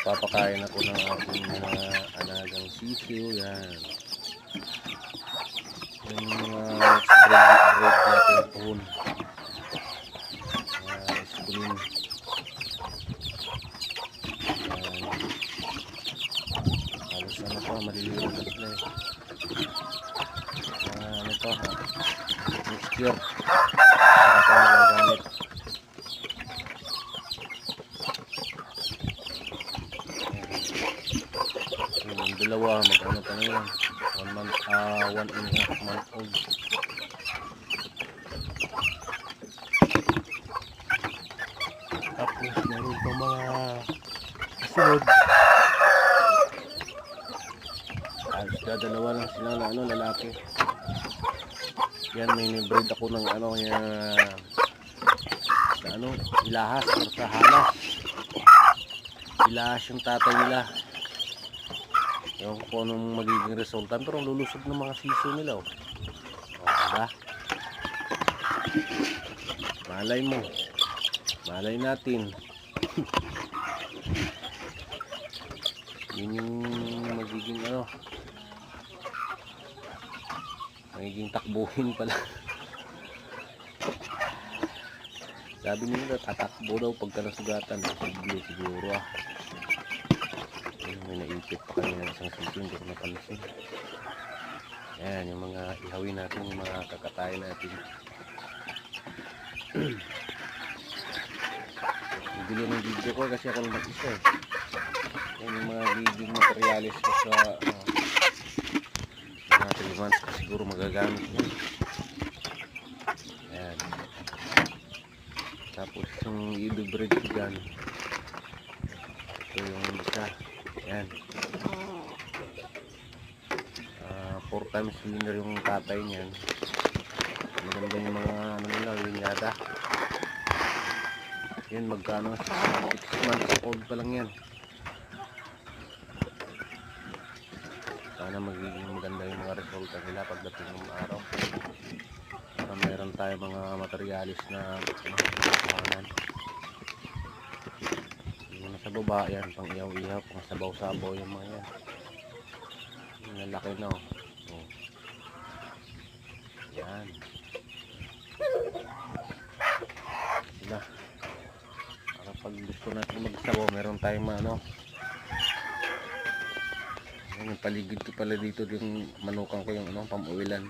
Papakain ako ng aking mga alagang sisiw. Yan. Yung mga bread natin puhon. Iskunin. Halos ano to, maliliit na sila eh. Ano to, mixture. Para ito magagamit. Yung dalawa, mag-ano pa na yan. 1 month, 1.5 month old. Tapos meron pa mga kasunod. Halos dalawa lang sila na ano, lalaki. Yan, may nibreed ako ng ano, sa ano, ilahas or sa halas. Ilahas yung tatay nila. Yung kung anong magiging resulta, pero lulusog ng mga sisiw nila. Diba? Malay mo, malay natin. Yun yung magiging ano, magiging takbuhin pala. Sabi nila tatakbo daw pagka nasugatan. Posible siguro ah. May naipit pa kami ng isang sisiw, hindi ko napansin. Ayan yung mga ihawin natin, yung mga kakatayin natin. Bibili ng video ko kasi ako lang mag-isa eh. Yan yung mga living materialis ko sa mga 3 months pa siguro magagamit nyo. Ayan. Tapos yung i-breed ko dyan, ito yung isa. Ayan. 4 times winner yung tatay niyan. Maganda yung mga ano nila, linyada. Yan magkano, 6 months old pa lang yan. Sana magiging maganda yung mga resulta nila pagdating ng araw. Para meron tayo mga materialis na kuhanan. Yung nasa baba yan, pang ihaw-ihaw, pang sabaw-sabaw yung mga yan. Yung lalaki na oh. Yan. Sila. Pag gusto natin magsabaw, meron tayong ano. Yung paligid ko pala dito yung manukan ko yung ano, pamuwilan.